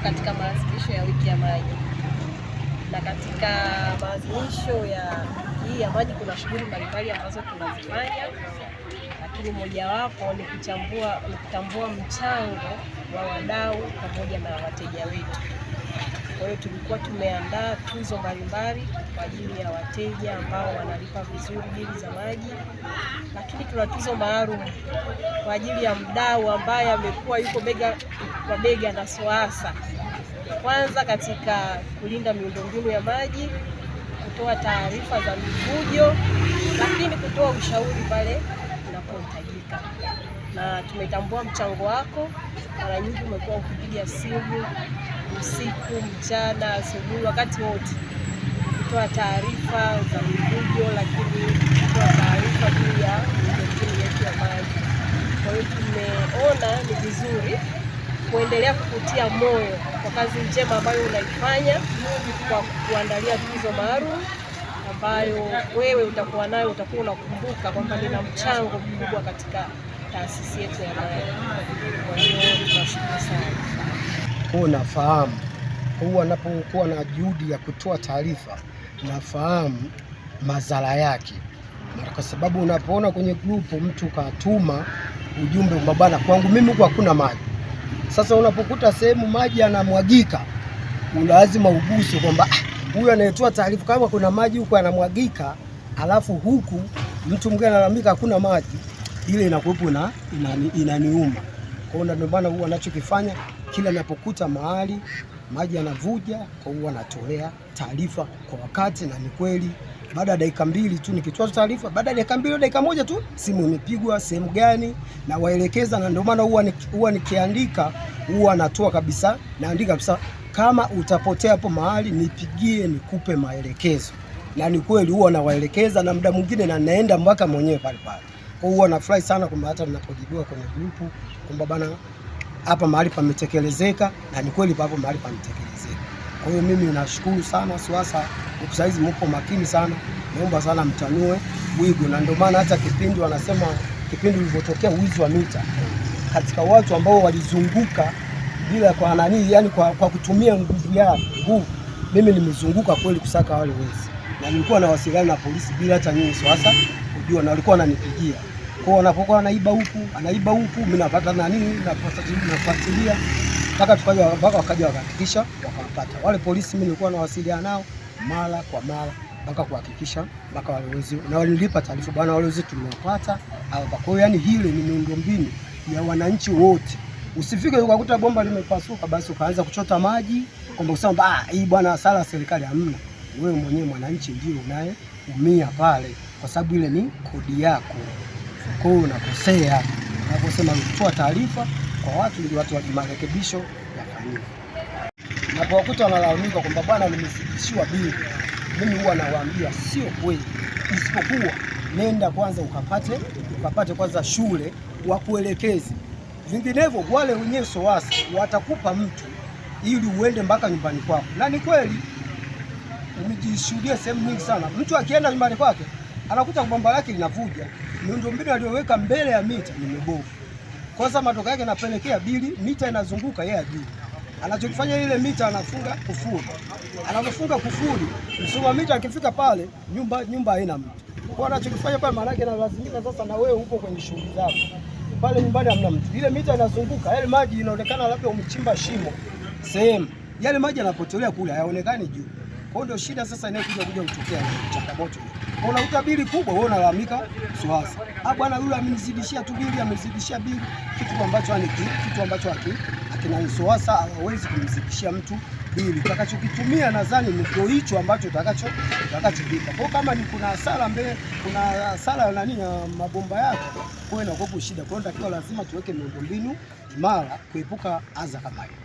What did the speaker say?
katika maadhimisho ya wiki ya maji, na katika maadhimisho ya hii ya maji kuna shughuli mbalimbali ambazo tunazifanya, lakini mojawapo ni kutambua mchango wa wadau pamoja na wateja wetu. Kwa hiyo tulikuwa tumeandaa tuzo mbalimbali kwa ajili ya wateja ambao wanalipa vizuri bili za maji, lakini tuna tuzo maalum kwa ajili ya mdau ambaye amekuwa yuko bega kwa bega na SUWASA, kwanza katika kulinda miundombinu ya maji, kutoa taarifa za mivujo, lakini kutoa ushauri pale unapohitajika. Na tumetambua mchango wako. Mara nyingi umekuwa ukipiga simu usiku, mchana, asubuhi, wakati wote kutoa taarifa za mivujo, lakini kutoa taarifa juu ya miundombinu yetu ya maji. Kwa hiyo tumeona ni vizuri kuendelea kukutia moyo kwa kazi njema ambayo unaifanya kwa kuandalia tuzo maalum ambayo wewe utakuwa nayo, utakuwa unakumbuka kwamba nina mchango mkubwa katika taasisi yetu ya maji. Kwa hiyo tunashukuru sana. Nafahamu huwa anapokuwa na juhudi ya kutoa taarifa, nafahamu madhara yake, kwa sababu unapoona kwenye grupu mtu katuma ujumbe mbabana, kwangu mimi huko hakuna maji. Sasa unapokuta sehemu maji yanamwagika, lazima uguse kwamba huyu anayetoa taarifa kama kuna maji huko yanamwagika, alafu huku mtu mwingine analalamika hakuna maji, ile inakuwepo na inaniuma. Kwa hiyo ndio maana huwa anachokifanya kila ninapokuta mahali maji yanavuja, kwa huwa natolea taarifa kwa wakati, na ni kweli baada ya dakika 2 tu nikitoa taarifa, baada ya dakika 2 dakika 1 tu simu imepigwa sehemu gani na waelekeza. Na ndio maana huwa nikiandika huwa natoa kabisa, naandika kabisa kama utapotea hapo mahali nipigie nikupe maelekezo, na ni kweli huwa nawaelekeza, na muda mwingine na naenda mpaka mwenyewe pale pale. Kwa hiyo nafurahi sana kwamba hata ninapojibiwa kwenye grupu kwamba bana hapa mahali pametekelezeka, na ni kweli hapo mahali pametekelezeka. Kwa hiyo mimi nashukuru sana SUWASA, kwa hizi mko makini sana, naomba sana mtanue wigo. Na ndio maana hata kipindi wanasema kipindi ulipotokea wizi wa mita katika watu ambao walizunguka bila kwa nani, yani kwa kutumia nguvu yao, mimi nimezunguka kweli kusaka wale wezi, na nilikuwa nawasiliana na polisi bila hata nyinyi SUWASA kujua, na walikuwa wananipigia. Kwa wanapokuwa anaiba huku mimi napata nafuatilia mpaka wakaja wakahakikisha wakawapata wale polisi. Mimi nilikuwa nawasiliana nao mara kwa mara mpaka kuhakikisha mpaka wale wezi, na walinipa taarifa bwana, wale wezi tumewapata hapa. Kwa hiyo yani hile ni miundombinu ya wananchi wote. Usifike ukakuta bomba limepasuka basi ukaanza kuchota maji kwamba usema hii bwana hasara serikali. Hamna, wewe mwenyewe mwananchi ndio unayeumia pale, kwa sababu ile ni kodi yako. Kwa hiyo unakosea unaposema kutoa taarifa kwa watu ili watu marekebisho yafanyike. Napowakuta wanalalamika kwamba bwana nimezidishiwa bili, mimi huwa nawaambia sio kweli, isipokuwa nenda kwanza ukapate kwanza shule wakuelekeze, vinginevyo wale wenyewe SUWASA watakupa mtu ili uende mpaka nyumbani kwako. Na ni kweli umejishuhudia sehemu nyingi sana, mtu akienda nyumbani kwake anakuta bomba lake linavuja, miundombinu aliyoweka mbele ya mita ni mibovu. Kwa sababu matokeo yake yanapelekea bili, mita inazunguka yeye ajui. Anachokifanya ile mita anafunga kufuli. Anapofunga kufuli, msoma mita akifika pale nyumba haina mtu. Kwa anachokifanya pale maana yake analazimika sasa na wewe uko kwenye shughuli zako. Pale nyumbani hamna mtu. Ile mita inazunguka, yale maji inaonekana labda umechimba shimo sehemu. Yale maji yanapotelea kule hayaonekani juu. Kwa hiyo ndio shida sasa inayokuja kutokea changamoto. Unakuta bili kubwa, wewe unalalamika SUWASA. Bwana yule amenizidishia tu bili, amezidishia bili, kitu ambacho akina SUWASA hawezi kumzidishia mtu bili. Utakachokitumia nadhani ndio hicho ambacho utakachokipa. Kwa kama ni kuna hasara mbele, kuna hasara ya nani ya mabomba yako, kwa hiyo inakuwa shida. Kwa hiyo lazima tuweke miundombinu imara kuepuka adha kama hiyo.